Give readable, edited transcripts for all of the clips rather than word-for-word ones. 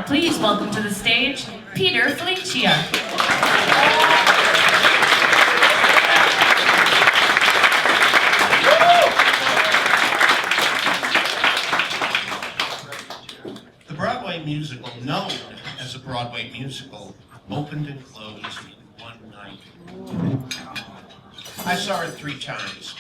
Now, please welcome to the stage, Peter Felicia. The Broadway musical, known as A Broadway Musical, opened and closed in one night. I saw it 3 times.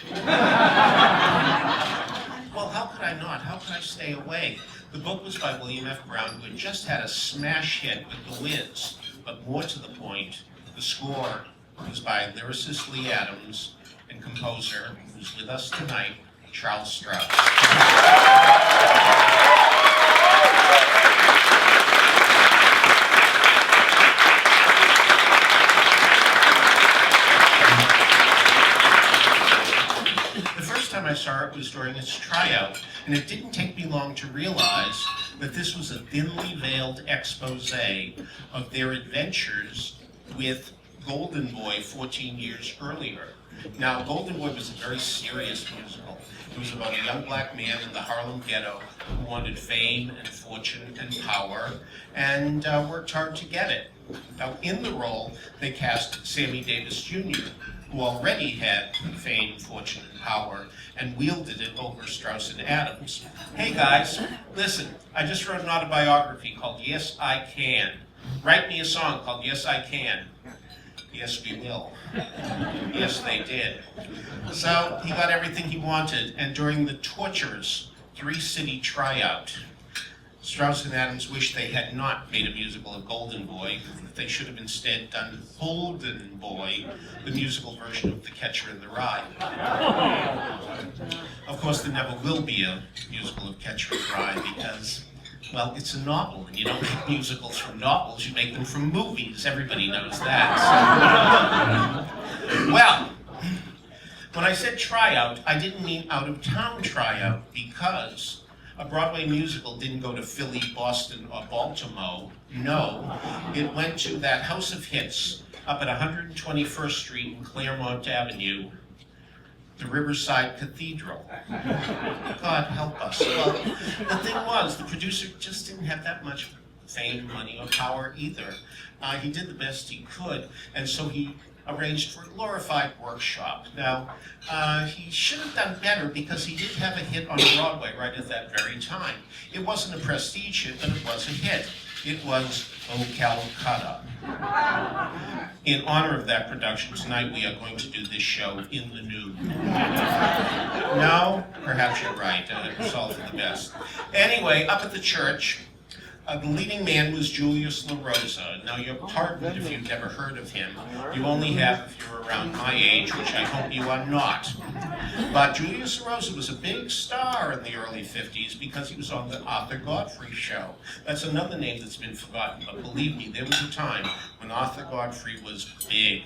Well, how could I not? How could I stay away? The book was by William F. Brown, who had just had a smash hit with The Wiz. But more to the point, the score was by lyricist Lee Adams and composer, who's with us tonight, Charles Strouse. I saw it was during its tryout, and it didn't take me long to realize that this was a thinly veiled expose of their adventures with Golden Boy 14 years earlier. Now, Golden Boy was a very serious musical. It was about a young black man in the Harlem ghetto who wanted fame and fortune and power, and worked hard to get it. Now, in the role, they cast Sammy Davis Jr., who already had fame, fortune, and power, and wielded it over Strouse and Adams. Hey guys, listen, I just wrote an autobiography called Yes, I Can. Write me a song called Yes, I Can. Yes, we will. Yes, they did. So he got everything he wanted, and during the torturous 3-city tryout, Strouse and Adams wished they had not made a musical of Golden Boy. They should have instead done Holden Boy, the musical version of The Catcher in the Rye. Of course, there never will be a musical of Catcher in the Rye because, well, it's a novel, and you don't make musicals from novels, you make them from movies. Everybody knows that. So. Well, when I said tryout, I didn't mean out-of-town tryout, because A Broadway Musical didn't go to Philly, Boston, or Baltimore. No, it went to that house of hits up at 121st Street and Claremont Avenue, the Riverside Cathedral. God help us. Well, the thing was, the producer just didn't have that much fame, money, or power either. He did the best he could, and so he arranged for a glorified workshop. Now, he should have done better because he did have a hit on Broadway right at that very time. It wasn't a prestige hit, but it was a hit. It was O Calcutta. In honor of that production, tonight we are going to do this show in the nude. No? Perhaps you're right. It's all for the best. Anyway, up at the church, the leading man was Julius LaRosa. Now, you're pardoned if you've never heard of him. You only have if you're around my age, which I hope you are not. But Julius LaRosa was a big star in the early 50s because he was on the Arthur Godfrey show. That's another name that's been forgotten, but believe me, there was a time when Arthur Godfrey was big.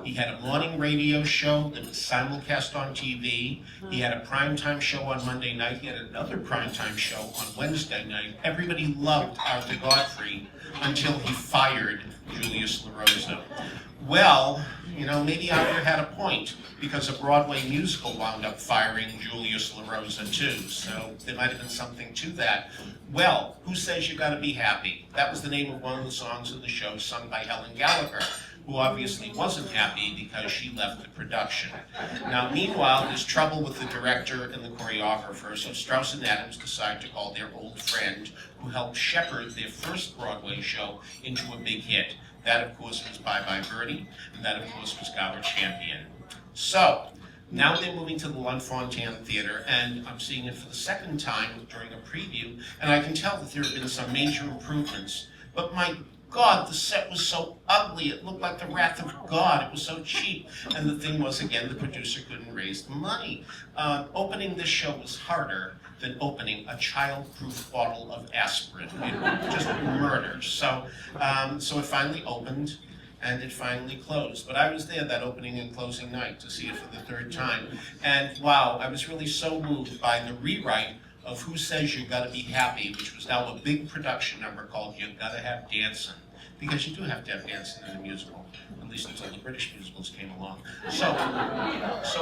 He had a morning radio show that was simulcast on TV. He had a primetime show on Monday night. He had another primetime show on Wednesday night. Everybody loved Arthur Godfrey until he fired Julius LaRosa. Well, you know, maybe Arthur had a point, because A Broadway Musical wound up firing Julius LaRosa too, so there might have been something to that. Well, Who Says You Gotta Be Happy? That was the name of one of the songs in the show, sung by Helen Gallagher, who obviously wasn't happy because she left the production. Now, meanwhile, there's trouble with the director and the choreographer, so Strouse and Adams decide to call their old friend, who helped shepherd their first Broadway show into a big hit. That, of course, was Bye Bye Birdie, and that, of course, was Gower Champion. So, now they're moving to the Lunt-Fontanne Theater, and I'm seeing it for the second time during a preview, and I can tell that there have been some major improvements. But my God, the set was so ugly. It looked like the wrath of God. It was so cheap. And the thing was, again, the producer couldn't raise the money. Opening this show was harder than opening a child-proof bottle of aspirin. It just murder. So it finally opened, and it finally closed. But I was there that opening and closing night to see it for the 3rd time. And wow, I was really so moved by the rewrite of Who Says You Gotta Be Happy, which was now a big production number called You Gotta Have Dancin'. Because you do have to have dancing in a musical, at least until the British musicals came along. So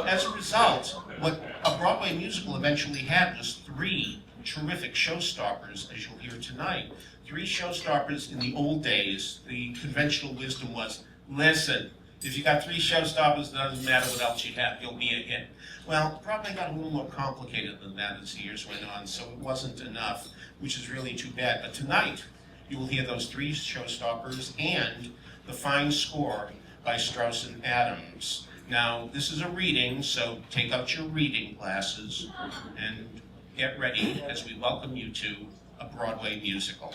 as a result, what A Broadway Musical eventually had was 3 terrific showstoppers, as you'll hear tonight. 3 showstoppers in the old days, the conventional wisdom was, listen, if you got 3 showstoppers, it doesn't matter what else you have, you'll be a hit. Well, Broadway got a little more complicated than that as the years went on, so it wasn't enough, which is really too bad. But tonight, you will hear those 3 showstoppers and the fine score by Strouse and Adams. Now, this is a reading, so take out your reading glasses and get ready as we welcome you to A Broadway Musical.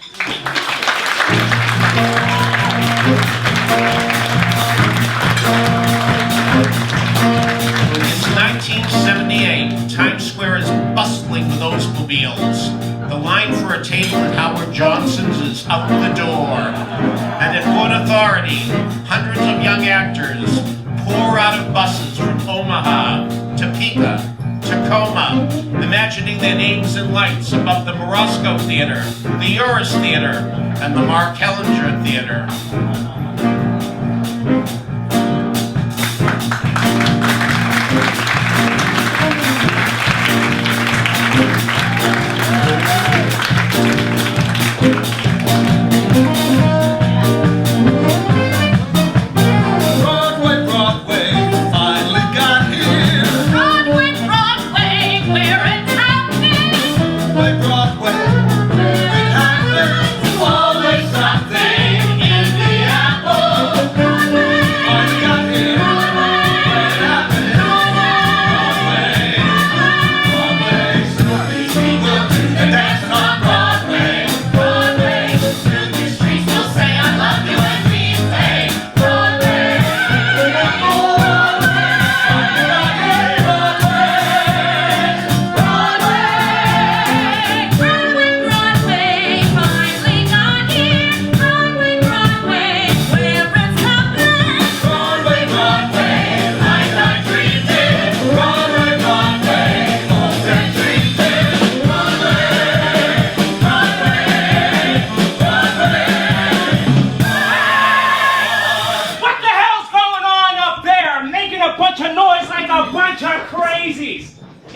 It's 1978. Times Square is bustling with Oldsmobiles. The line for a table at Howard Johnson's is out the door. And at Port Authority, hundreds of young actors pour out of buses from Omaha, Topeka, Tacoma, imagining their names in lights above the Morosco Theater, the Uris Theater, and the Mark Hellinger Theater.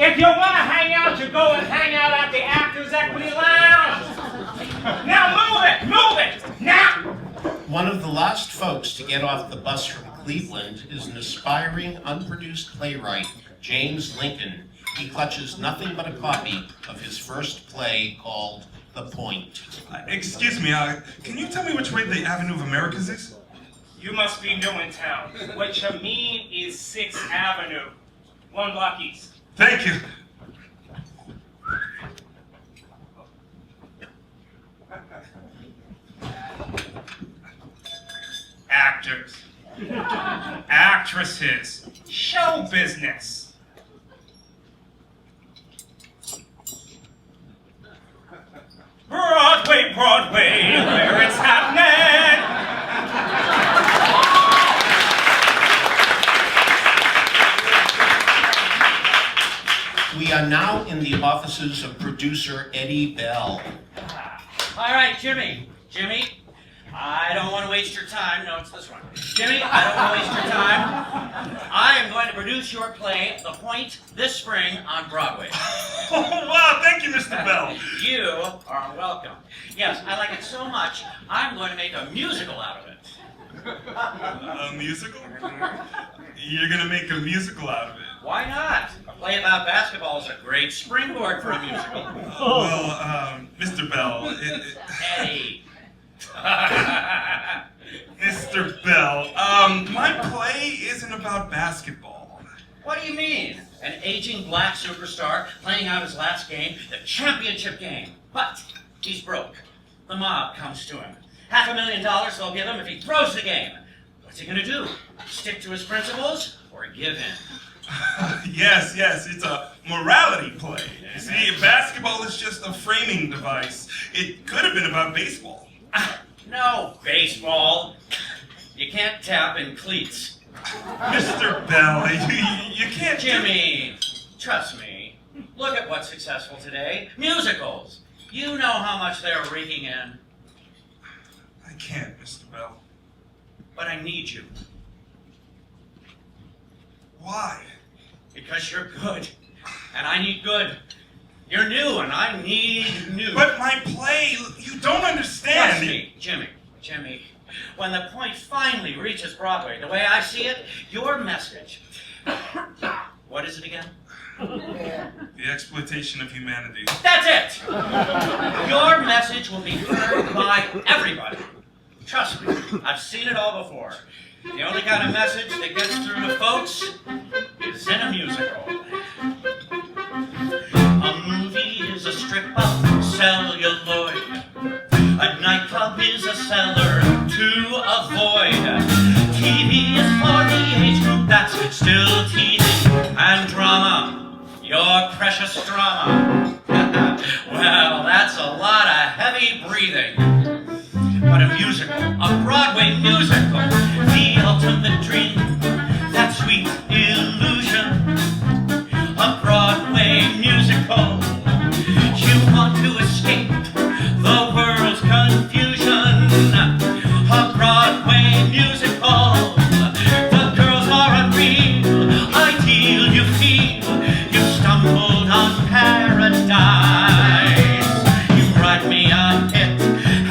If you want to hang out, you go and hang out at the Actors Equity Lounge. Now move it, now! One of the last folks to get off the bus from Cleveland is an aspiring, unproduced playwright, James Lincoln. He clutches nothing but a copy of his first play called The Point. Excuse me, can you tell me which way the Avenue of Americas is? You must be new in town. What you mean is 6th Avenue, 1 block east. Thank you. Actors, actresses, show business. Broadway, where it's happening. We are now in the offices of producer Eddie Bell. All right, Jimmy, I don't want to waste your time. No, it's this one. Jimmy, I don't want to waste your time. I am going to produce your play, The Point, this spring on Broadway. Oh, wow, thank you, Mr. Bell. You are welcome. Yes, I like it so much, I'm going to make a musical out of it. A musical? You're going to make a musical out of it? Why not? A play about basketball is a great springboard for a musical. Well, Mr. Bell, Eddie. Mr. Bell, my play isn't about basketball. What do you mean? An aging black superstar playing out his last game, the championship game. But he's broke. The mob comes to him. $500,000 they'll give him if he throws the game. What's he gonna do? Stick to his principles or give in? Yes, it's a morality play. You see, basketball is just a framing device. It could have been about baseball. No baseball. You can't tap in cleats. Mr. Bell, you can't... Jimmy, trust me. Look at what's successful today. Musicals. You know how much they're raking in. I can't, Mr. Bell. But I need you. Why? Because you're good. And I need good. You're new, and I need new. But my play, you don't understand. Trust me, Jimmy. When the point finally reaches Broadway, the way I see it, your message. What is it again? The exploitation of humanity. That's it! Your message will be heard by everybody. Trust me, I've seen it all before. The only kind of message that gets through to folks is in a musical. A movie is a strip of celluloid. A nightclub is a cellar to avoid. TV is for the age group that's still teething. And drama, your precious drama. Well, that's a lot of heavy breathing. But a musical, a Broadway musical, the ultimate dream, that sweet illusion. A Broadway musical, you want to escape the world's confusion. A Broadway musical, the girls are unreal, ideal you feel, you stumbled on paradise. You write me a hit,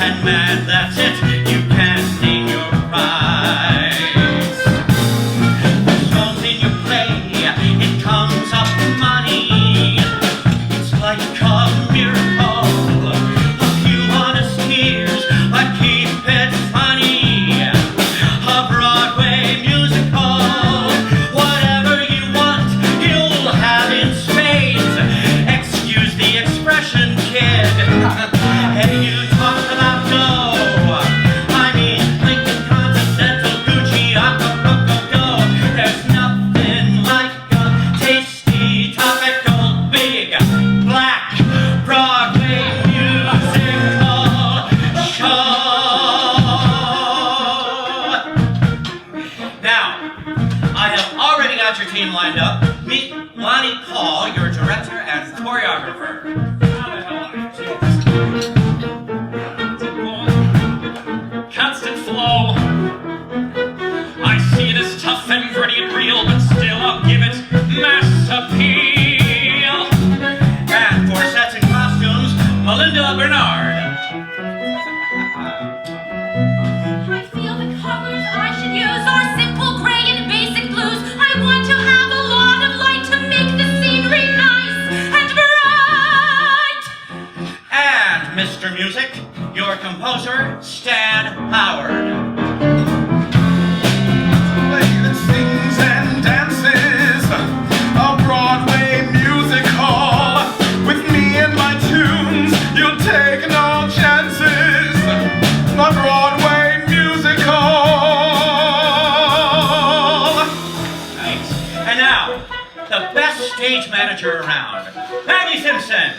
and man, that's it, you can't name your price. The songs in your play, it comes up money. It's like a miracle, a few honest tears, I keep it funny. A Broadway musical, whatever you want, you'll have in spades. Excuse the expression, kid. Hey, you talk about dough. I mean, Lincoln Continental, Gucci, Acapulco, go. There's nothing like a tasty, topical, big, black Broadway musical show. Now, I have already got your team lined up. Meet Lonnie Paul, your director and choreographer. Constant flow. I see it as tough and gritty and real, but still I'll give it mass appeal. And for sets and costumes, Melinda Bernard. I feel the colors I should use are simple gray and basic blues. I want to have a lot of light to make the scenery nice and bright. And Mr. Music, your composer, Stan Howard. Play that sings and dances, a Broadway musical. With me and my tunes, you'll take no chances. A Broadway musical. Thanks. And now, the best stage manager around, Maggie Simpson.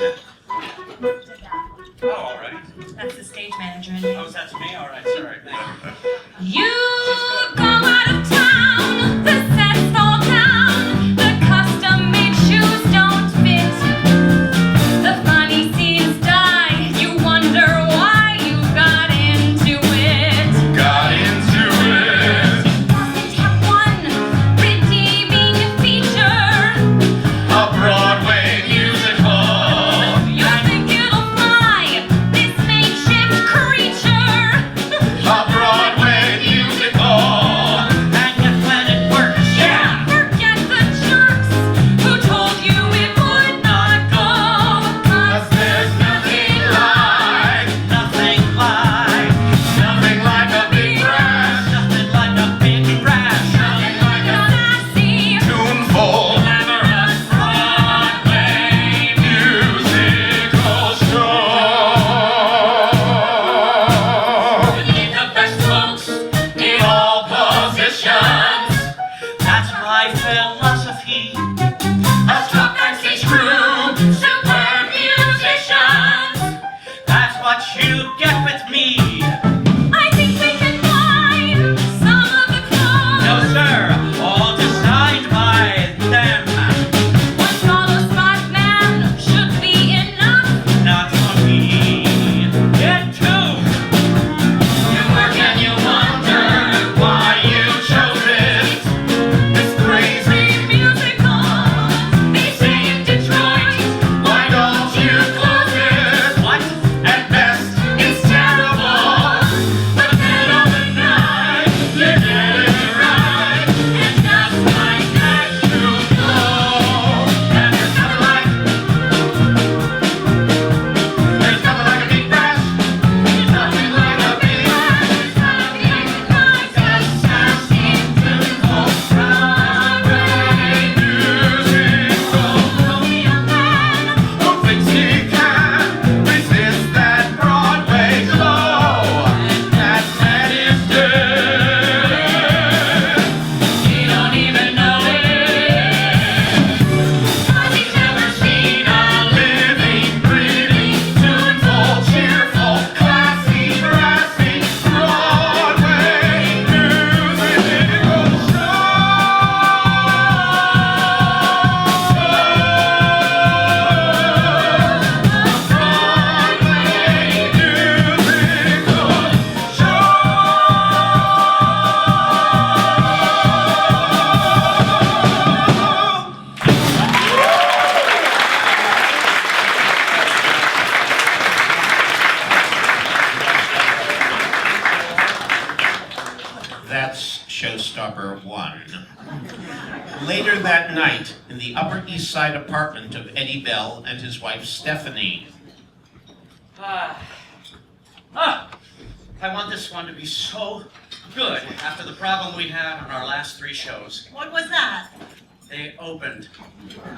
Oh, all right. That's the stage manager in Oh, that's me? All right, sorry. Thank you. You go out of town, the sets fall down, the custom-made shoes don't fit, the funny scenes die, you wonder why you got into it. Got into it. It doesn't have one redeeming feature. A Broadway musical. You think it'll fly, this makeshift creature. A Broadway musical. And yet when it works, yeah! Forget the jerks who told you it would not go. 'Cause There's nothing like a big crash. Nothing like a big crash. nothing like a sassy, Tuneful glamorous Broadway musical show. We need the best folks in all positions. That's my philosophy. A top backstage crew, superb musicians. That's what you get with me. I think we can buy some of the clothes. No, sir. All designed by them. $1 spot man should be enough. Not for me. Get two. You work and you wonder why you chose it. This crazy Musical, they say in Detroit. Why don't showstopper 1. Later that night, in the Upper East Side apartment of Eddie Bell and his wife Stephanie. I want this one to be so good after the problem we had on our last 3 shows. What was that? They opened.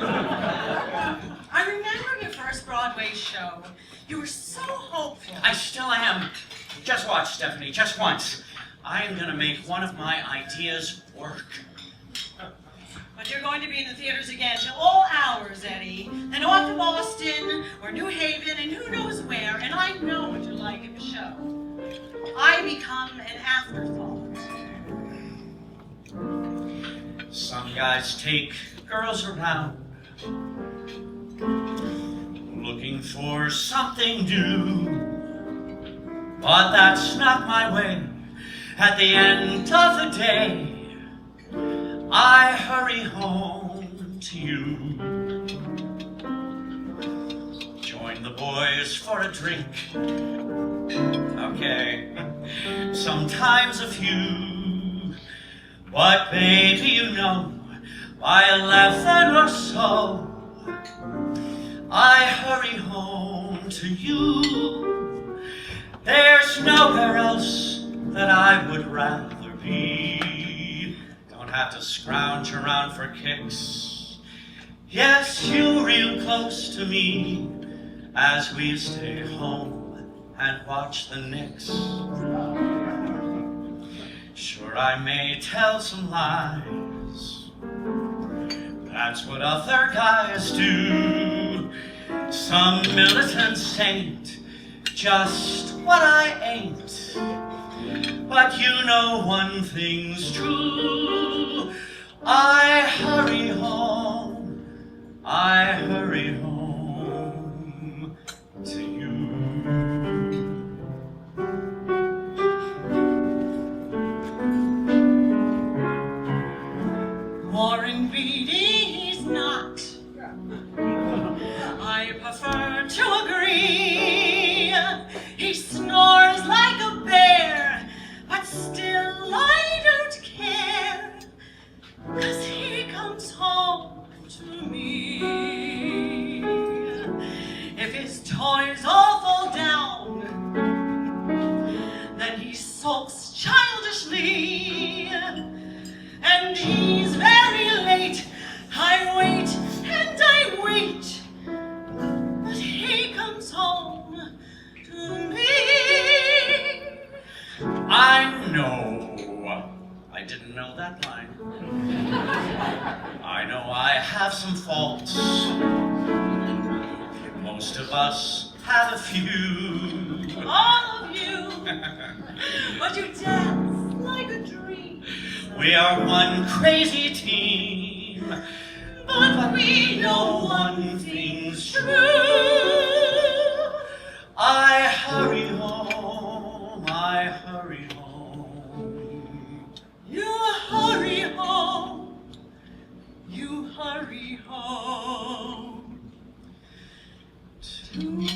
I remember your first Broadway show. You were so hopeful. I still am. Just watch, Stephanie, just once. I am gonna make one of my ideas work. But you're going to be in the theaters again till all hours, Eddie. Then off to Boston or New Haven and who knows where. And I know what you like in the show. I become an afterthought. Some guys take girls around looking for something new. But that's not my way. At the end of the day, I hurry home to you. Join the boys for a drink. Okay, sometimes a few. But baby, you know, by 11 or so, I hurry home to you. There's nowhere else that I would rather be. Don't have to scrounge around for kicks. Yes, you're real close to me as we stay home and watch the Knicks. Sure, I may tell some lies. That's what other guys do. Some militant saint, just what I ain't. But you know one thing's true. I hurry home. I hurry home to you. Warren Beatty, he's not. I prefer to agree. He snores like a bear, but still I don't care, 'cause he comes home to me. If his toys all fall down, then he sulks childishly, and he's very late. I wait and I wait, but he comes home to me. I know. I didn't know that line. I know I have some faults. Most of us have a few. All of you, but you dance like a dream. We are one crazy team. But we know one thing's true. I hurry home. I hurry home. You hurry home. You hurry home to me.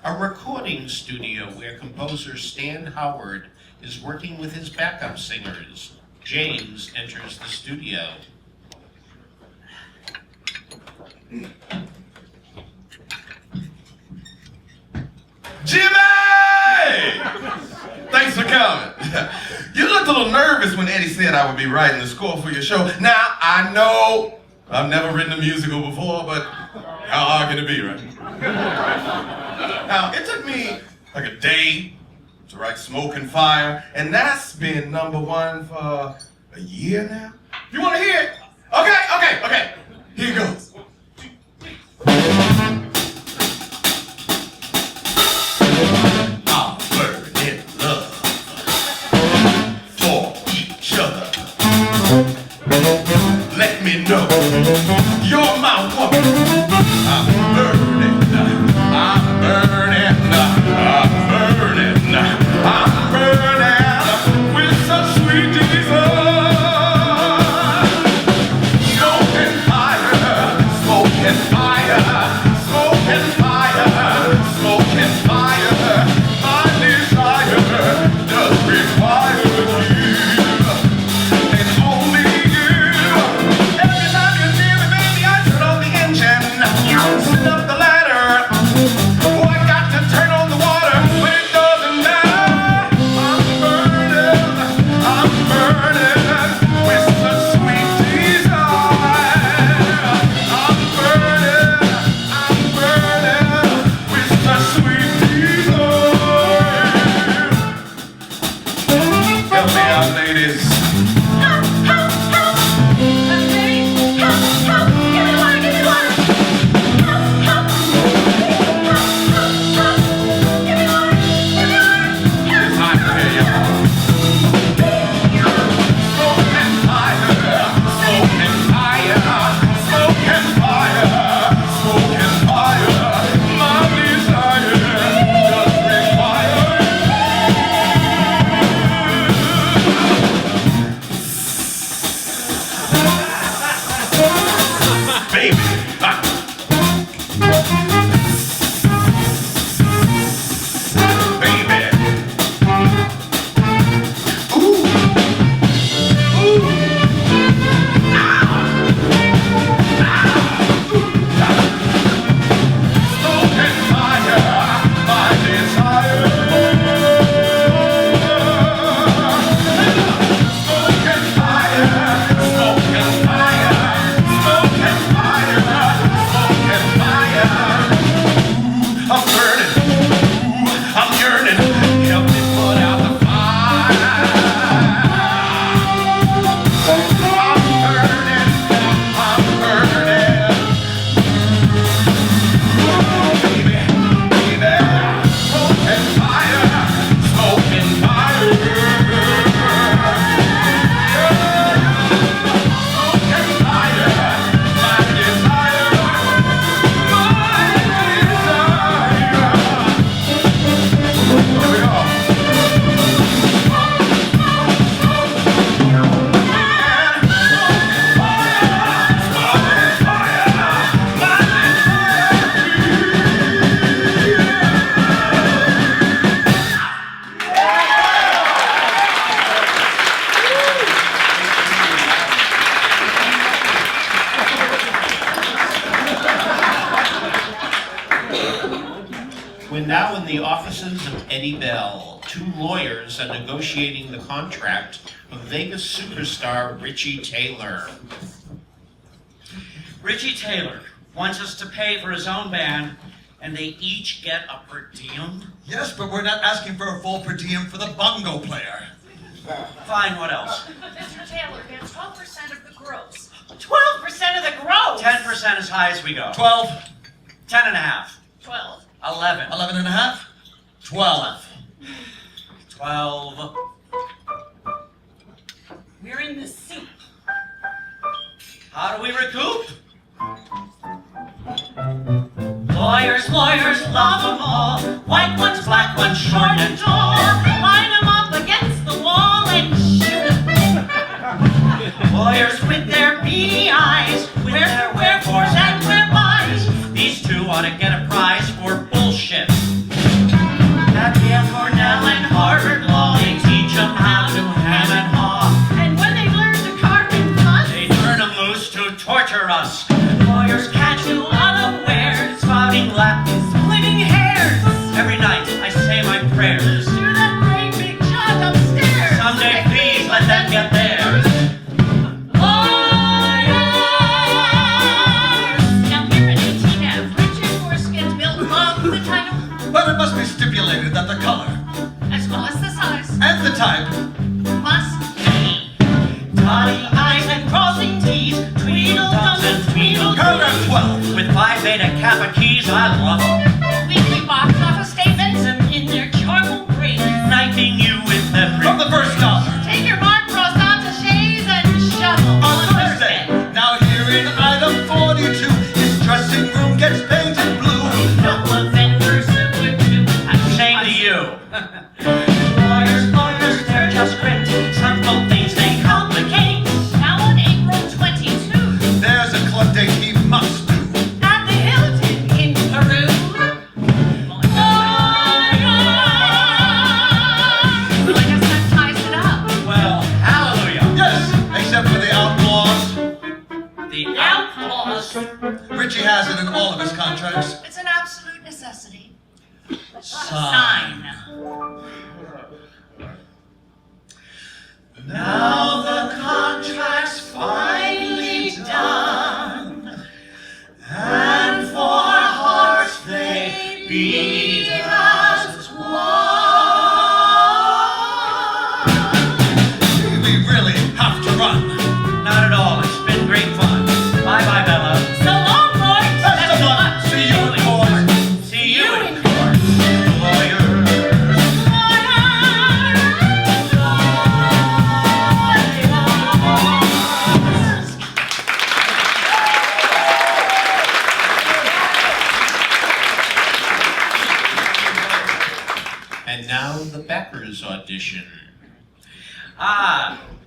A recording studio where composer Stan Howard is working with his backup singers. James enters the studio. Jimmy! Thanks for coming. You looked a little nervous when Eddie said I would be writing the score for your show. Now, I know I've never written a musical before, but how hard can it be, right? Now, it took me like a day to write Smoke and Fire, and that's been #1 for a year now. You want to hear it? Okay. Here it goes. I'll burn in love for each other. Let me know you're my woman. I'm burning, I'm burning, I'm burning, I'm burning with offices of Eddie Bell. 2 lawyers are negotiating the contract of Vegas superstar Richie Taylor. Richie Taylor wants us to pay for his own band, and they each get a per diem? Yes, but we're not asking for a full per diem for the bongo player. Fine, what else? Mr. Taylor gets 12% of the gross. 12% of the gross? 10% as high as we go. 12, 10 and a half. 12. 11. 11 and a half, 12. 12. We're in the soup. How do we recoup? Lawyers, lawyers, love them all. White ones, black ones, short and tall. Line them up against the wall and shoot 'em. Lawyers with their beady eyes, with their wherefores and whereby. These 2 ought to get a prize for bullshit. At Yale, Cornell, and Harvard Law, They teach them how to ham and haw. and when they learn to carve and fuss, They turn them loose to torture us. lawyers catch you unawares, Spouting Latin. splitting hairs. Every night I say my prayers. To that great big judge upstairs. Someday please let them get theirs. Now here at 18F, Richard Forskin's built above the title, But it must be stipulated that the color as well as the size, and the type must be dotting I's and crossing T's, tweedledums and tweedledums. paragraph 12. With Phi Beta Kappa keys, I love them. Weekly box office statements and in their charcoal grades. Knifing you with every. From the first dollar. Take your mark croissant sachets and shovel On Thursday. Now here in item 42, his dressing room gets painted blue. Couple of vendors who would do. Shame to you. Lawyers, lawyers, they're just great. Some folk things they complicate. Now on April 22, There's a club date he must do. at the Hilton in Peru. Well, I guess that ties it up. Well, hallelujah. Yes, except for the outlaws. The Outlaws. Richie has it in all of his contracts. It's an absolute necessity. sign. Now the contract's finally done, and for hearts they beat as one. We really have to run. Not at all. It's been great fun. Bye-bye, Bella. So long, boys. Best of luck. See you in court. See you in court. Lawyer. And now the backers audition.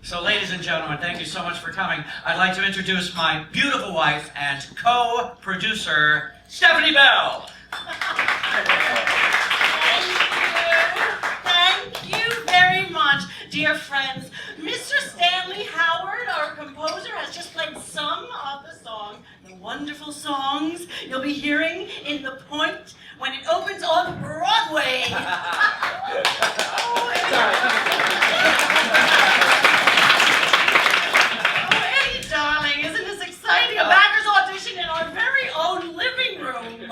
So ladies and gentlemen, thank you so much for coming. I'd like to introduce my beautiful wife and co-producer, Stephanie Bell. Thank you very much, dear friends. Mr. Stanley Howard, our composer, has just played some of the songs, the wonderful songs you'll be hearing in The Point when it opens on Broadway. Eddie, darling, isn't this exciting? A backers audition in our very own living room.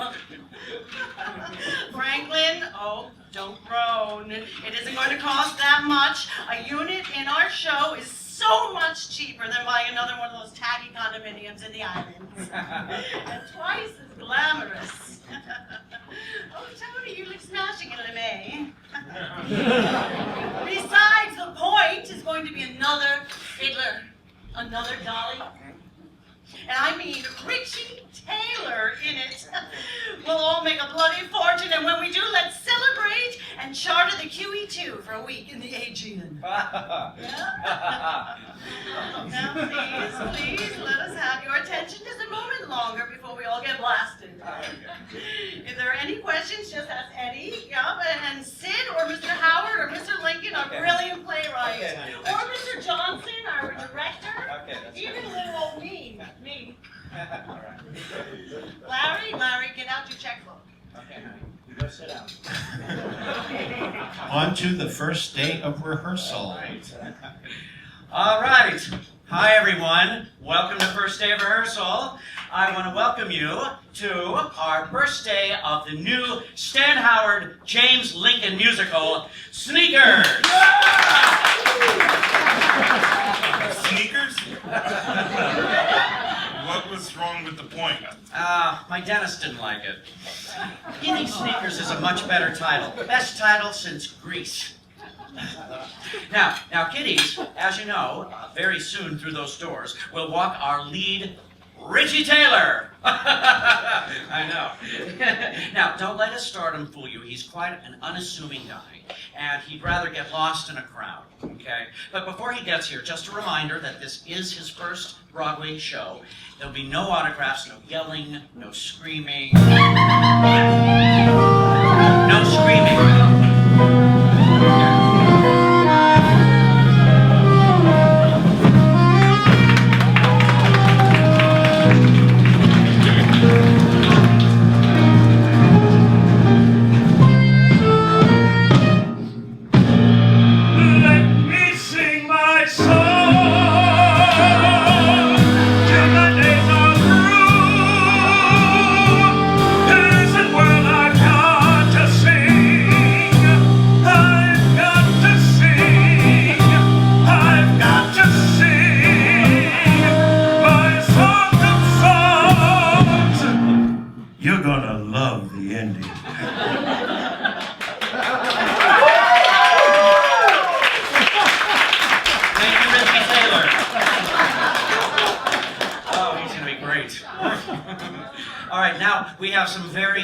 Franklin, oh, don't groan. It isn't going to cost that much. A unit in our show is so much cheaper than buying another one of those tacky condominiums in the islands. And twice as glamorous. Oh, Tony, you look smashing in LeMay. Besides, The Point is going to be another fiddler, another dolly. And I mean Richie Taylor in it. We'll all make a bloody fortune, and when we do, let's celebrate and charter the QE2 for a week in the Aegean. Yeah? Now, please, let us have your attention just a moment longer before we all get blasted. If there are any questions, just ask Eddie, and Sid, or Mr. Howard, or Mr. Lincoln, our brilliant playwrights, or Mr. Johnson, our director, even little old me. Larry, get out your checkbook. Okay, honey. You go sit down. on to the first day of rehearsal. All right. Hi, everyone. Welcome to first day of rehearsal. I want to welcome you to our first day of the new Stan Howard James Lincoln musical, Sneakers. Sneakers? What was wrong with the point? My dentist didn't like it. He thinks Sneakers is a much better title. Best title since Grease. Now, kiddies, as you know, very soon through those doors will walk our lead, Richie Taylor. I know. Now, don't let his stardom fool you. He's quite an unassuming guy, and he'd rather get lost in a crowd, okay? But before he gets here, just a reminder that this is his first Broadway show. There'll be no autographs, no yelling, no screaming. No screaming.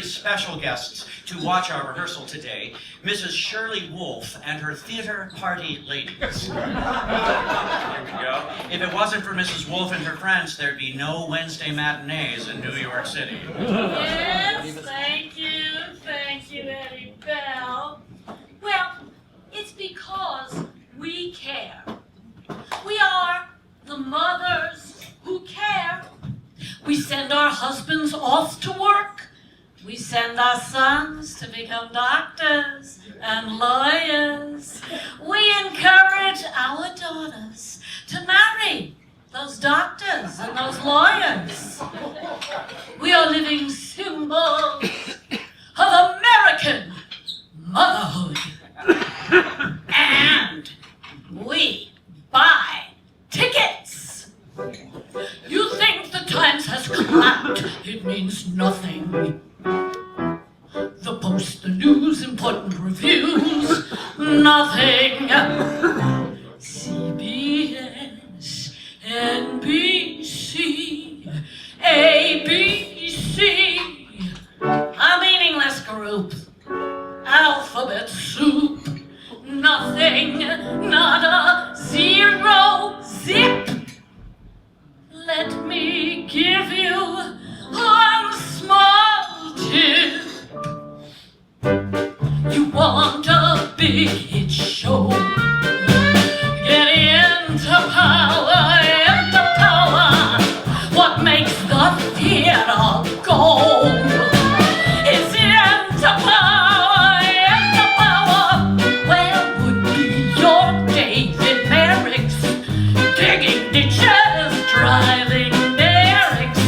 Special guests to watch our rehearsal today, Mrs. Shirley Wolfe and her theater party ladies. Here we go. If it wasn't for Mrs. Wolfe and her friends, there'd be no Wednesday matinees in New York City. Yes, thank you, Eddie Bell. Well, it's because we care. We are the mothers who care. We send our husbands off to work. We send our sons to become doctors and lawyers. We encourage our daughters to marry those doctors and those lawyers. We are living symbols of American motherhood. And we buy tickets. You think the Times has clapped? It means nothing. The Post, the news, important reviews, nothing. CBS, NBC, ABC, a meaningless group, alphabet soup, nothing, nada, zero, zip. Let me give you one small tip. You want a big hit show? Get into power, into power. What makes the theater go? It's into power, into power. Where would be your David Merricks? Digging ditches, driving derricks.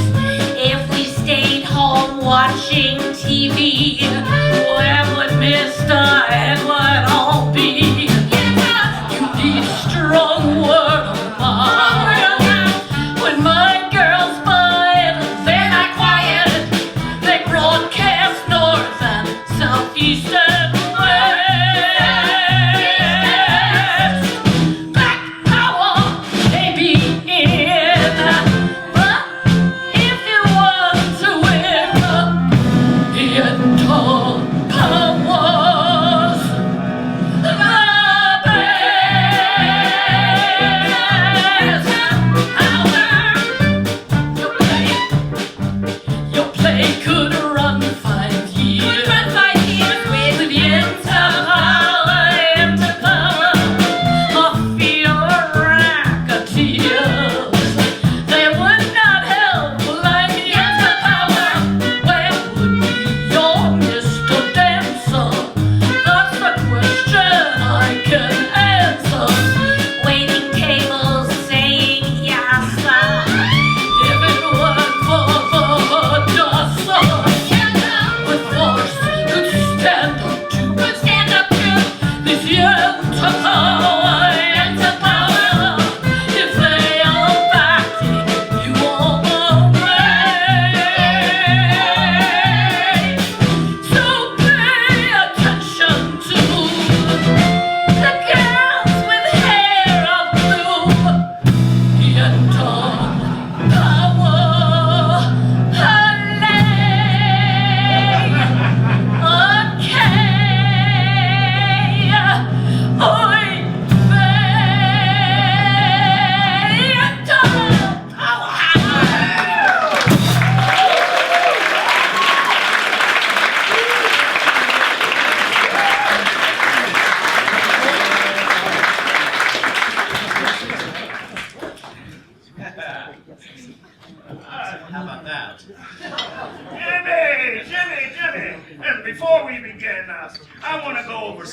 If we stayed home watching TV, where would Mr. Edward all be? You need a strong word of mouth. When my girls buy it, they're not quiet. They broadcast north and south, east and west. Black power, they be in. But if you want to win, into powers.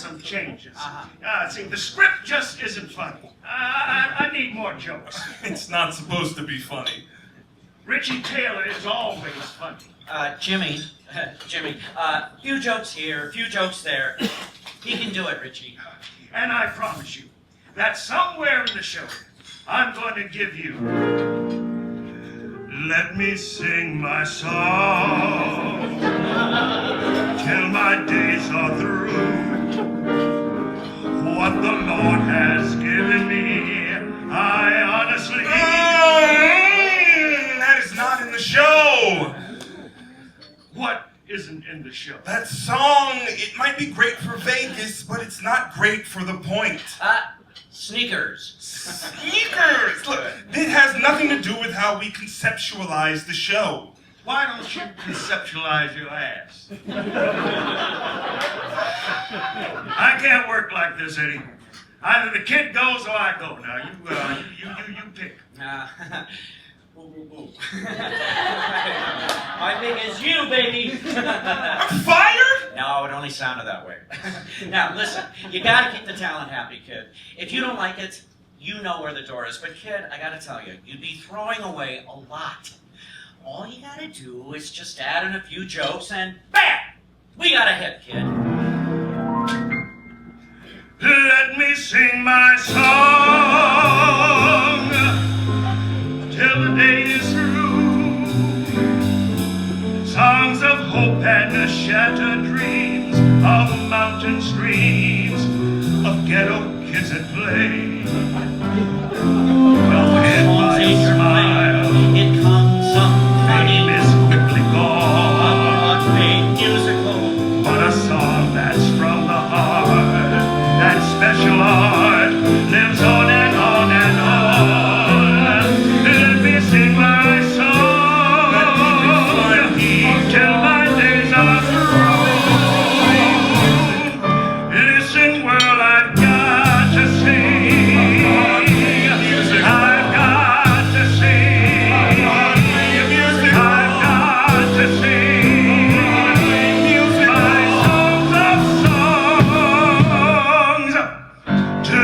some changes. Uh-huh. See, the script just isn't funny. I need more jokes. It's not supposed to be funny. Richie Taylor is always funny. Jimmy, few jokes here, few jokes there. He can do it, Richie. And I promise you that somewhere in the show, I'm going to give you... Let me sing my song till my days are through. What the Lord has given me, I honestly... That is not in the show. What isn't in the show? That song, it might be great for Vegas, but it's not great for the point. Sneakers. Sneakers! Look, it has nothing to do with how we conceptualize the show. Why don't you conceptualize your ass? I can't work like this anymore. Either the kid goes or I go. Now you pick. My pick is you, baby. I'm fired? No, it only sounded that way. Now, listen, you gotta keep the talent happy, kid. If you don't like it, you know where the door is. But, kid, I gotta tell you, you'd be throwing away a lot. All you gotta do is just add in a few jokes and bam! We got a hit, kid. Let me sing my song till the day is through. Songs of hope and shattered dreams, of mountain streams, of ghetto kids at play. Don't end my smile. It comes some Fame is quickly gone. A Broadway musical. But a song that's from the heart, that special art, lives on and on and on. Let me sing my song till my days are through. Listen, world, I've got to sing. I've got to sing. I've got to sing. My songs of songs to you.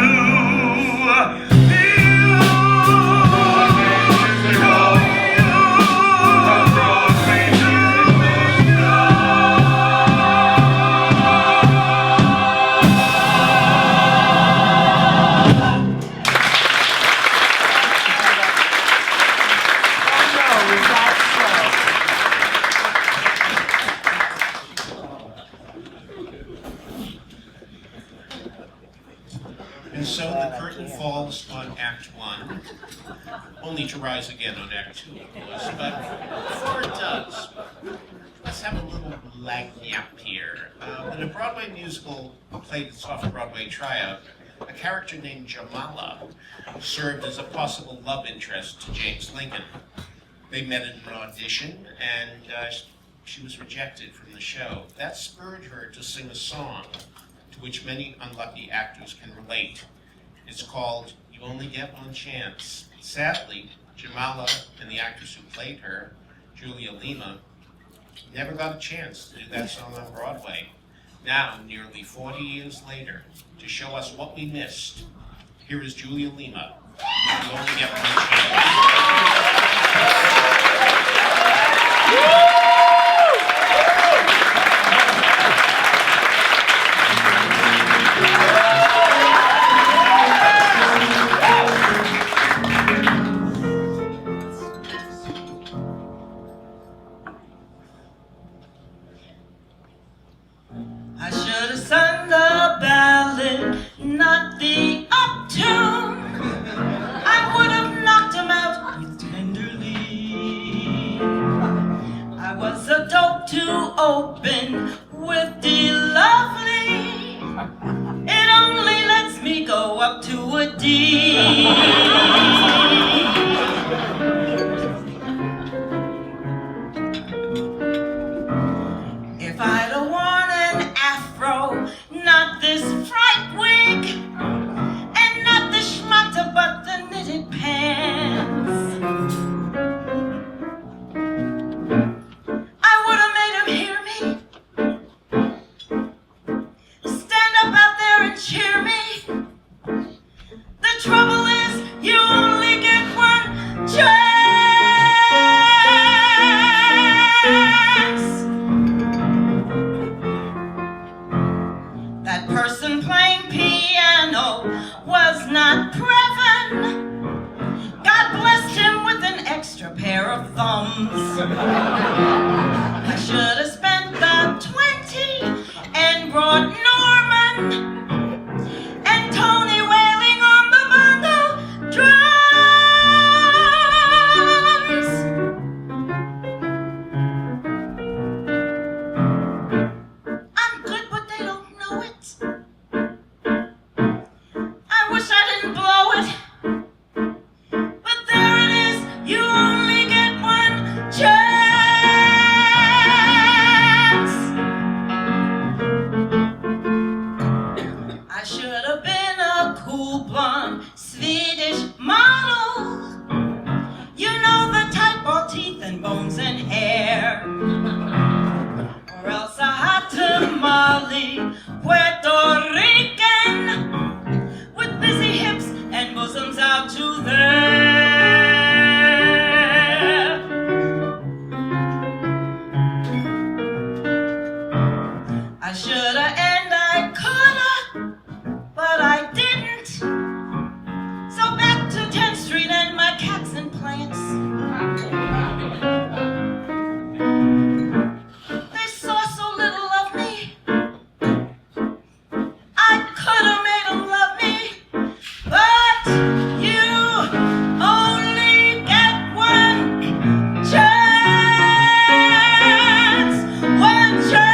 And so the curtain falls on Act 1, only to rise again on Act 2, of course. But before it does, let's have a little lagniappe here. In a Broadway musical played its off-Broadway tryout, a character named Jamala served as a possible love interest to James Lincoln. They met in an audition, and she was rejected from the show. That spurred her to sing a song to which many unlucky actors can relate. It's called You Only Get One Chance. Sadly, Jamala and the actress who played her, Julia Lima, never got a chance to do that song on Broadway. Now, nearly 40 years later, to show us what we missed, here is Julia Lima. You Only Get One Chance. I should have sung the ballad, not the uptune. I would have knocked him out with tenderly. I was a dope to open with the lovely. It only lets me go up to a D. If I'd have worn an afro, not this fright wig, and not the schmata, but the knitted pants, I would have made him hear me stand up out I should have spent the 20 and brought Norman and Tony wailing on the bongo drums. I'm good, but they don't know it. I wish I didn't blow it. But there it is, you only get one chance. I should have been a cool blonde Swedish model. You know the type, all teeth and bones and hair. Or else a hot tamale, Puerto Rican, with busy hips and bosoms out to there. I shoulda and I coulda, but I didn't. So back to 10th Street and my cats and plants. They saw so little of me. I coulda made them love me. But you only get one chance, one chance.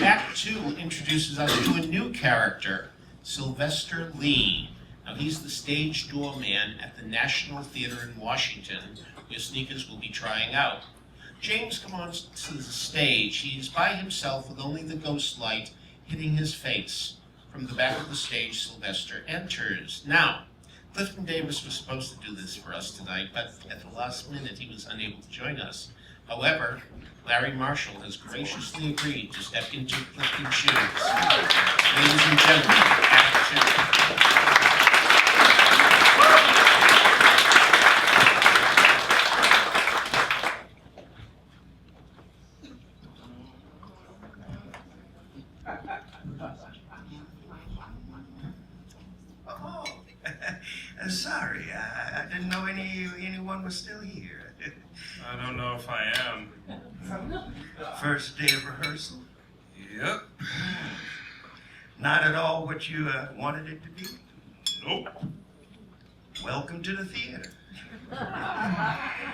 Act 2 introduces us to a new character, Sylvester Lee. Now, he's the stage doorman at the National Theater in Washington, where sneakers will be trying out. James comes on to the stage. He's by himself with only the ghost light hitting his face. From the back of the stage, Sylvester enters. Now, Clifford Davis was supposed to do this for us tonight, but at the last minute he was unable to join us. However, Larry Marshall has graciously agreed to step into Clifton's shoes. Ladies and gentlemen, Act 2. Oh, sorry, I didn't know anyone was still here. I don't know if I am. First day of rehearsal? Yep. Not at all what you wanted it to be? Nope. Welcome to the theater.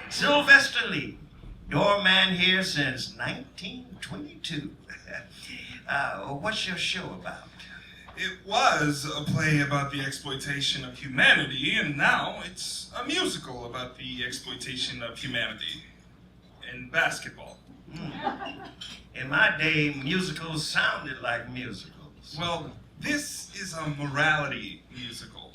Sylvester Lee, doorman here since 1922. What's your show about? It was a play about the exploitation of humanity, and now it's a musical about the exploitation of humanity in basketball. In my day, musicals sounded like musicals. Well, this is a morality musical.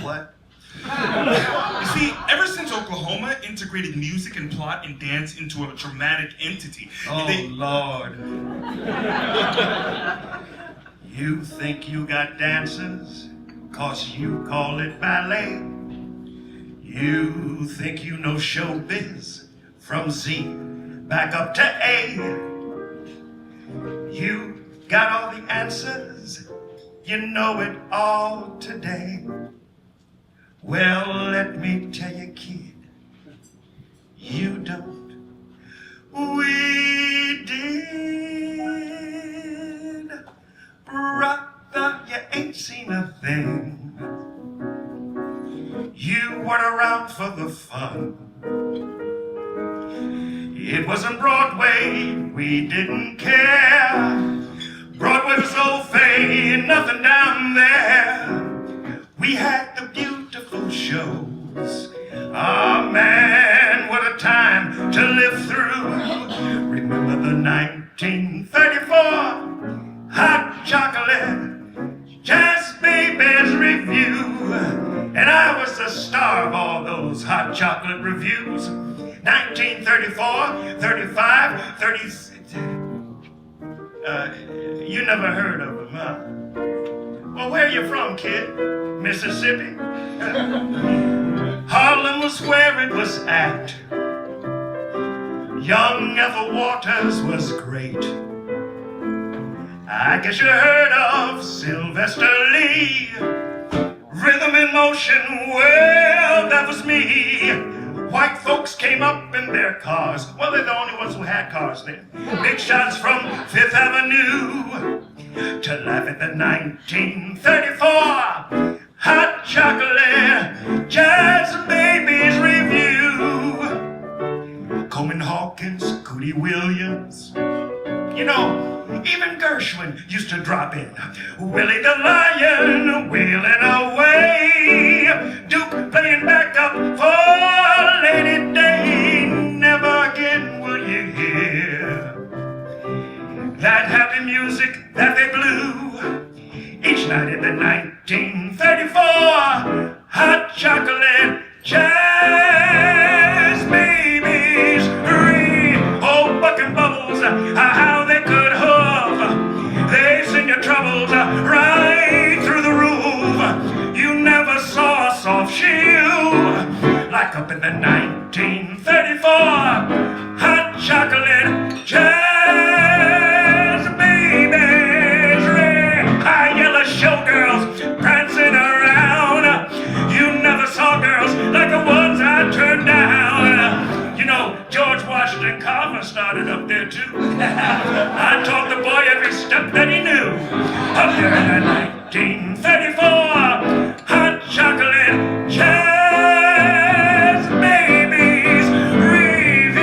What? You see, ever since Oklahoma integrated music and plot and dance into a dramatic entity, Oh, Lord. You think you got dancers, 'cause you call it ballet. You think you know showbiz from Z back up to A. You got all the answers, you know it all today. Well, let me tell you, kid, you don't. We did. Brother, you ain't seen a thing. You weren't around for the fun. It wasn't Broadway, we didn't care. Broadway was old fay, nothing down there. We had the beautiful shows. Ah, man, what a time to live through. Remember the 1934 Hot Chocolate Jazz Babies Review. And I was the star of all those Hot Chocolate reviews. 1934, 35, 36. You never heard of them, huh? Well, where you from, kid? Mississippi? Harlem was where it was at. Young Ethel Waters was great. I guess you heard of Sylvester Lee. Rhythm in motion, well, that was me. White folks came up in their cars. Well, they're the only ones who had cars then. Big shots from Fifth Avenue to laugh at the 1934 Hot Chocolate Jazz Babies Review. Coleman Hawkins, Cootie Williams. You know, even Gershwin used to drop in. Willie the Lion wheeling away. Duke playing backup for Lady Day. Never again will you hear that happy music that they blew each night in the 1934 Hot Chocolate Jazz Babies. Oh, Buck and Bubbles, how they could hoof. They sing your troubles right through the roof. You never saw a soft shoe like up in the 1934 Hot Chocolate Jazz Babies. High yellow showgirls prancing around. You never saw girls like the ones I turned down. You know, George Washington Carver started up there too. I taught the boy every step that he knew. Up there in the 1934 Hot Chocolate Jazz Babies Review.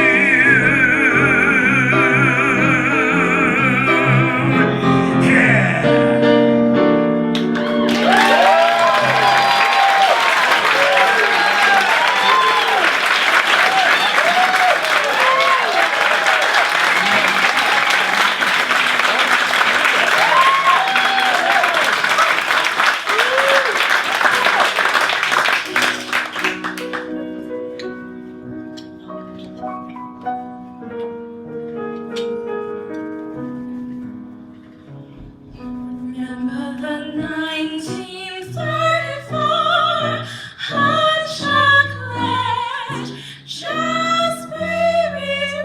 Yeah. Remember the 1934 hot chocolate jazz babies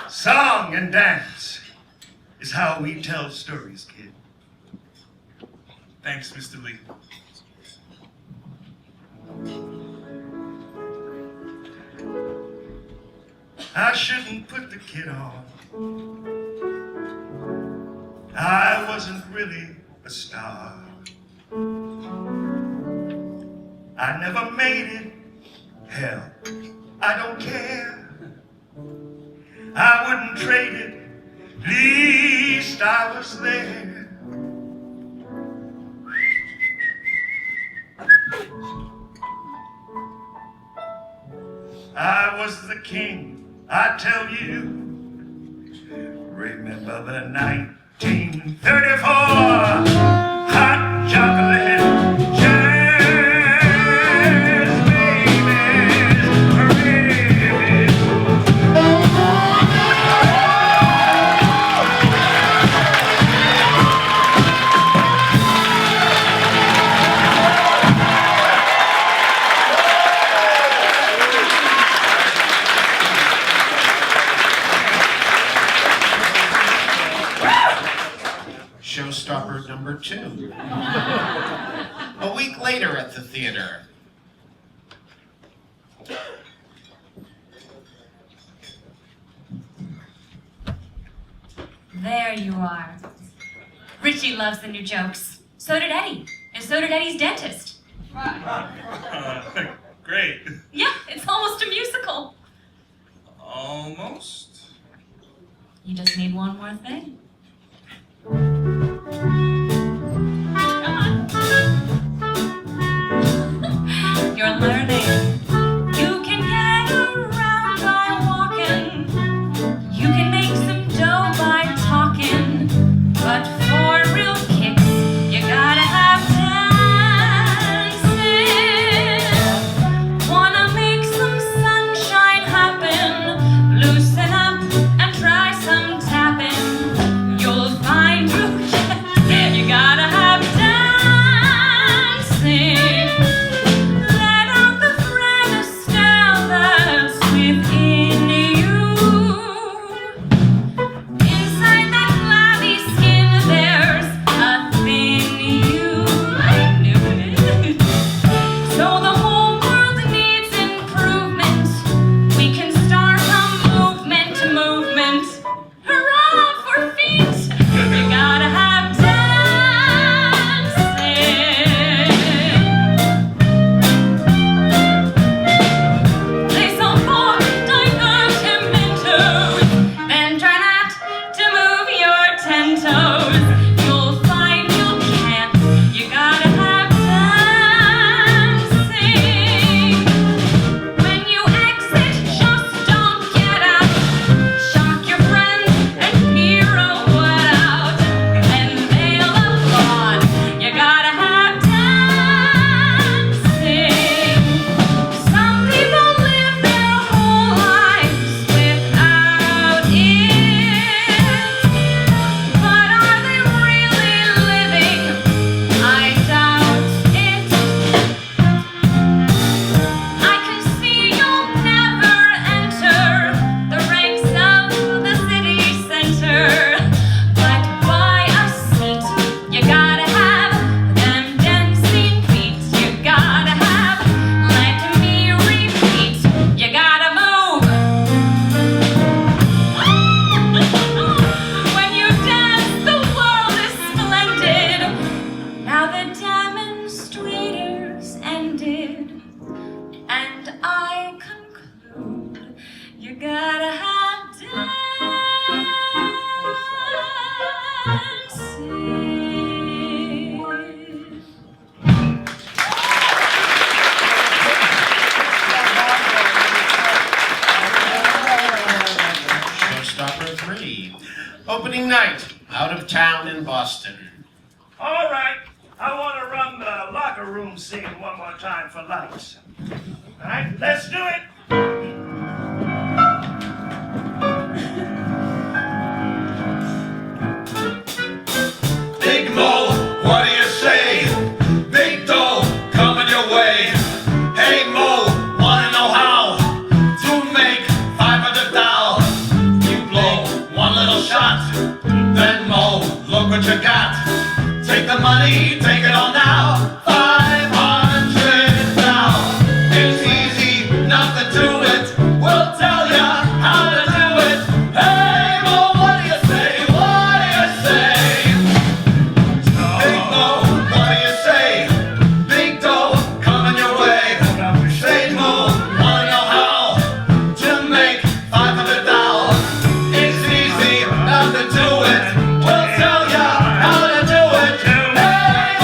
Song and dance is how we tell stories, kid. Thanks, Mr. Lee. I shouldn't put the kid on. I wasn't really a star. I never made it. Hell, I don't care. I wouldn't trade it. Least I was there. I was the king, I tell you. Remember the 1934 hot chocolate jazz babies. waiter at the theater. There you are. Richie loves the new jokes. So did Eddie. And so did Eddie's dentist. Great. Yeah, it's almost a musical. Almost. You just need one more thing. You're learning. You can get around by walking. You can make some dough by talking. But for real kicks, you gotta have dancing. Wanna make some sunshine happen. Loosen up and try some tapping. You'll find you gotta have dancing. Let out the Fresnel that's within you. Inside that flabby skin, there's a thin you. I knew it. So the whole world needs improvement. We can start a movement. Hurrah for feet! You gotta have dancing. Play some more divertimentos. Then try not to move your 10 toes. You'll find you can't. You gotta have dancing. When you exit, just don't get out. Shock your friends and pirouette out. And they'll applaud. You gotta have dancing. Some people live their whole lives without it. But are they really living? I doubt it. I can see you'll never enter the ranks of the city center. But buy a seat. You gotta have them dancing feet. You gotta have, let me repeat, you gotta move. When you dance, the world is splendid. Now the demonstrators ended, and I conclude you gotta have dancing. Showstopper 3. Opening night, out of town in Boston. All right, I want to run the locker room scene one more time for lights. All right, let's do it. Big Mo, what do you say? Big dough coming your way. Hey Mo, wanna know how to make $500? You blow one little shot, then Mo, look what you got. Take the money, take it all now. 500 now. It's easy, nothing to it. We'll tell ya how to do it. Hey Mo, what do you say? What do you say? Big Mo, what do you say? Big dough coming your way. Say Mo, wanna know how to make $500? It's easy, nothing to it. We'll tell ya how to do it. Hey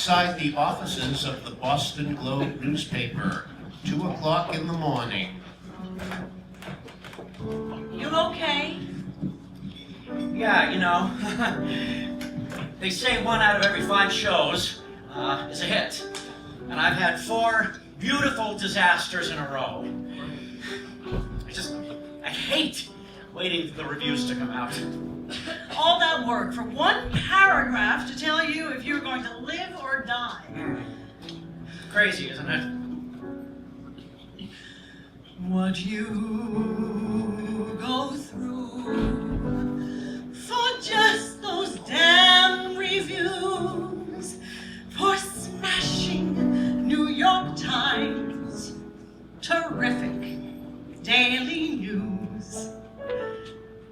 outside the offices of the Boston Globe newspaper, 2 o'clock in the morning. You okay? Yeah, you know, they say 1 out of every 5 shows is a hit. And I've had 4 beautiful disasters in a row. I hate waiting for the reviews to come out. All that work for 1 paragraph to tell you if you're going to live or die. Crazy, isn't it? What you go through for just those damn reviews, for smashing New York Times, terrific daily news.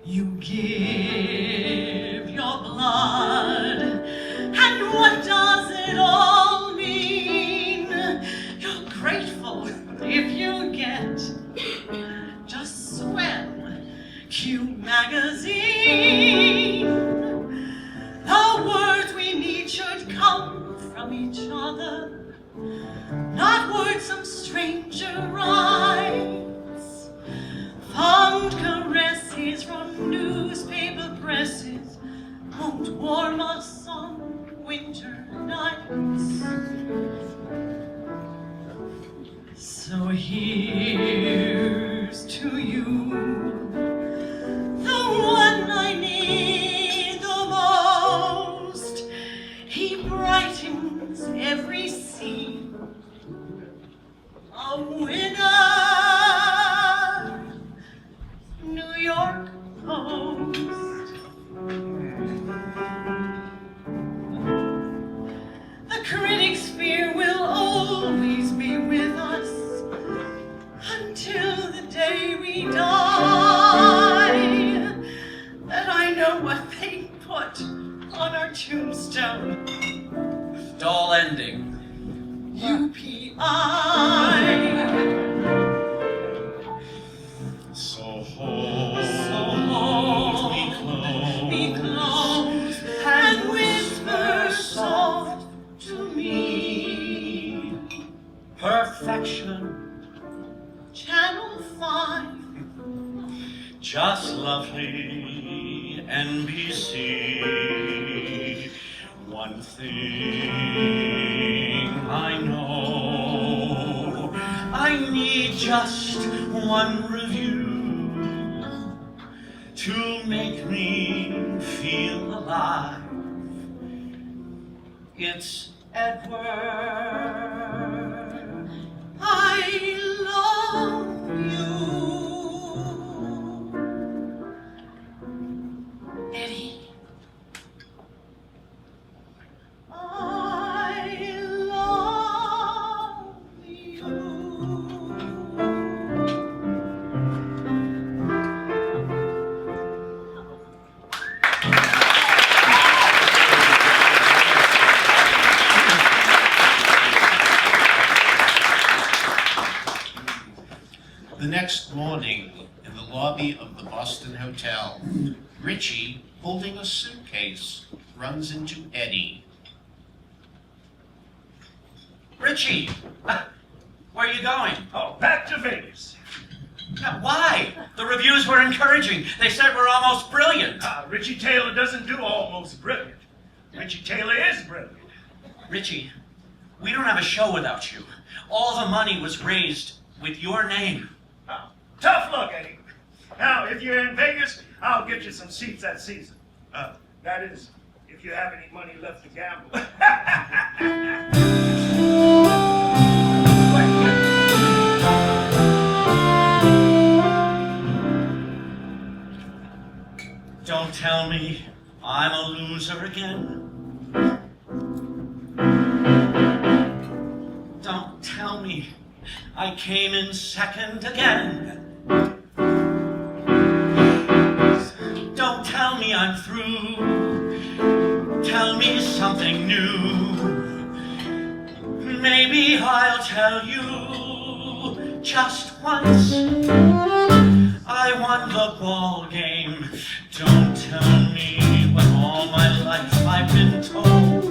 You give your blood, and what does it all mean? You're grateful if you get just swell Q magazine. The words we need should come from each other, not words some stranger writes. Fond caresses from newspaper presses won't warm us on winter nights. So here's to you, the one I need the most. He brightens every scene, a winner, New York Post. The critics' fear will always be with us until the day we die. And I know what they put on our tombstone. Dull ending. UPI. So hold me close, and whisper soft to me. Perfection, Channel 5. just lovely NBC. One thing I know, I need just 1 review to make me feel alive. It's Edward. I love you. Eddie. I love you. The next morning, in the lobby of the Boston Hotel, Richie, holding a suitcase, runs into Eddie. Richie, where are you going? Oh, back to Vegas. Now, why? The reviews were encouraging. They said we're almost brilliant. Richie Taylor doesn't do almost brilliant. Richie Taylor is brilliant. Richie, we don't have a show without you. All the money was raised with your name. Oh, tough luck, Eddie. Now, if you're in Vegas, I'll get you some seats that season. That is, if you have any money left to gamble. Don't tell me I'm a loser again. Don't tell me I came in second again. Don't tell me I'm through. Tell me something new. Maybe I'll tell you just once. I won the ball game. Don't tell me what all my life I've been told.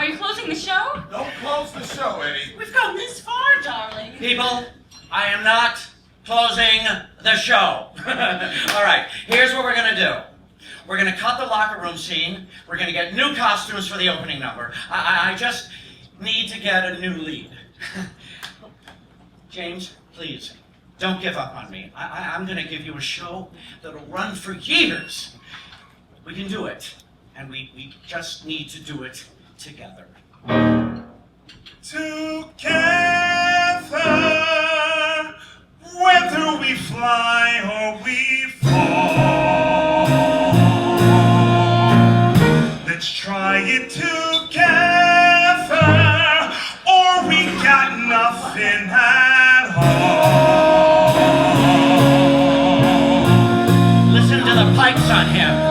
Are you closing the show? Don't close the show, Eddie. We've gone this far, darling. People, I am not closing the show. All right, here's what we're gonna do. We're gonna cut the locker room scene. We're gonna get new costumes for the opening number. I just need to get a new lead. James, please, don't give up on me. I'm gonna give you a show that'll run for years. We can do it, and we just need to do it together. Together, whether we fly or we fall, let's try it together, or we got nothing at all. Listen to the pipes on him.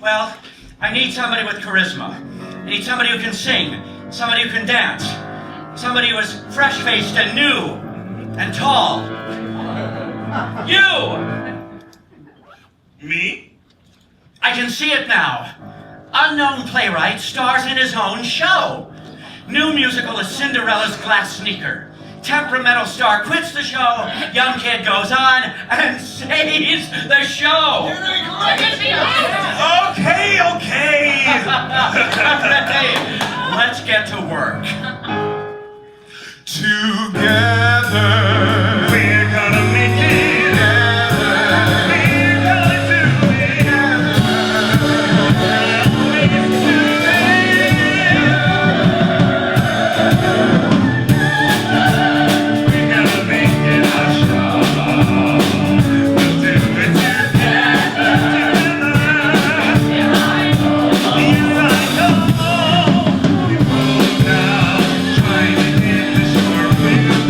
Well, I need somebody with charisma. I need somebody who can sing, somebody who can dance, somebody who is fresh-faced and new and tall. You! Me? I can see it now. Unknown playwright stars in his own show. New musical is Cinderella's Glass Sneaker. Temperamental star quits the show, young kid goes on and saves the show. Okay. Let's get to work. Together, We're gonna make it. We're gonna do it. We're gonna make it a show. We'll do it together. Yes, I know. We both now trying to get the shore with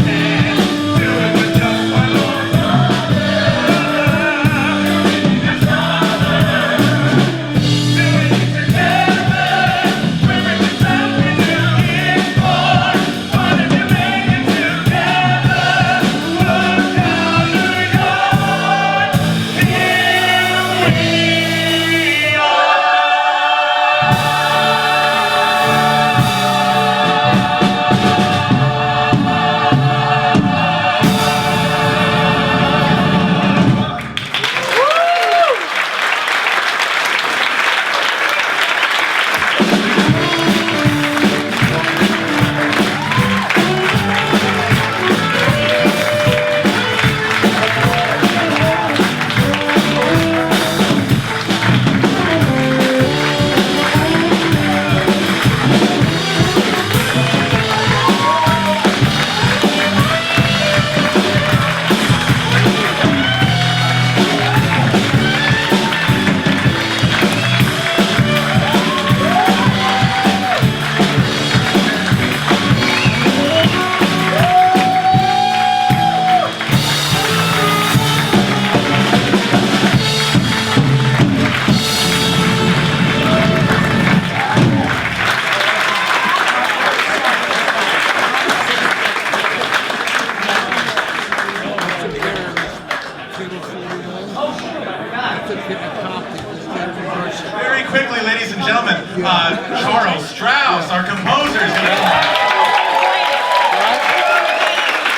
Charles Strouse, our composer, is going to come up.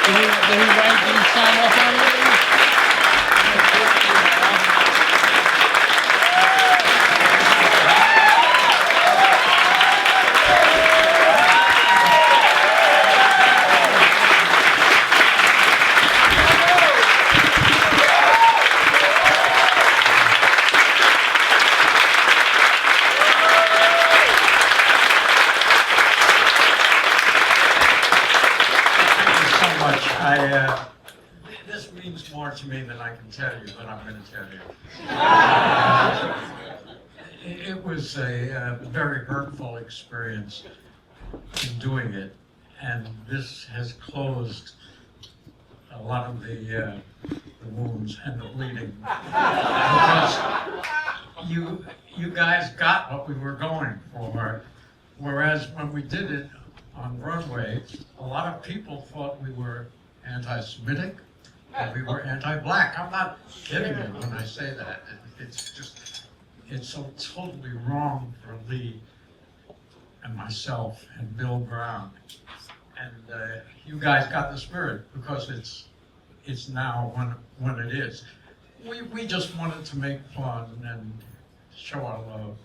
Did he sign off on it? This means more to me than I can tell you, but I'm going to tell you. It was a very hurtful experience in doing it, and this has closed a lot of the wounds and the bleeding. Because you guys got what we were going for, whereas when we did it on Broadway, a lot of people thought we were anti-Semitic, and we were anti-black. I'm not kidding you when I say that. It's so totally wrong for Lee and myself and Bill Brown. And you guys got the spirit, because it's now when it is. We just wanted to make fun and show our love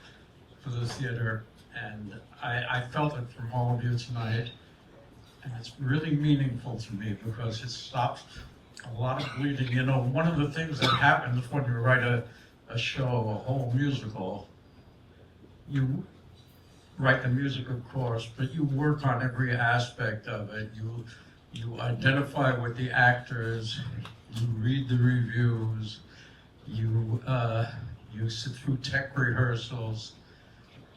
for the theater, and I felt it from all of you tonight. And it's really meaningful to me because it stops a lot of bleeding. You know, one of the things that happens when you write a show, a whole musical, you write the music, of course, but you work on every aspect of it. You identify with the actors, you read the reviews, you sit through tech rehearsals.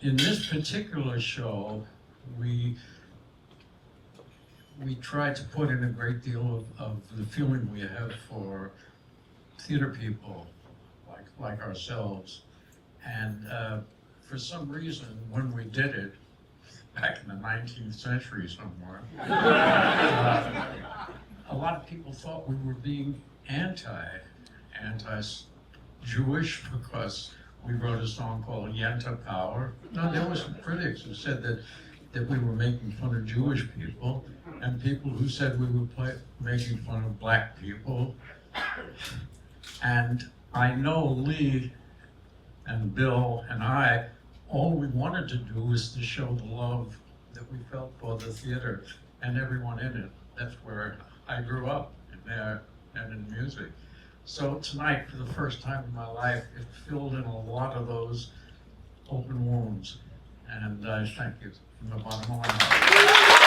In this particular show, we tried to put in a great deal of the feeling we have for theater people like ourselves. And for some reason, when we did it, back in the 19th century somewhere, a lot of people thought we were being anti-Jewish because we wrote a song called Yenta Power. No, there were some critics who said that we were making fun of Jewish people, and people who said we were making fun of black people. And I know Lee and Bill and I, all we wanted to do was to show the love that we felt for the theater and everyone in it. That's where I grew up, in there and in music. So tonight, for the first time in my life, it filled in a lot of those open wounds. And I thank you from the bottom of my heart.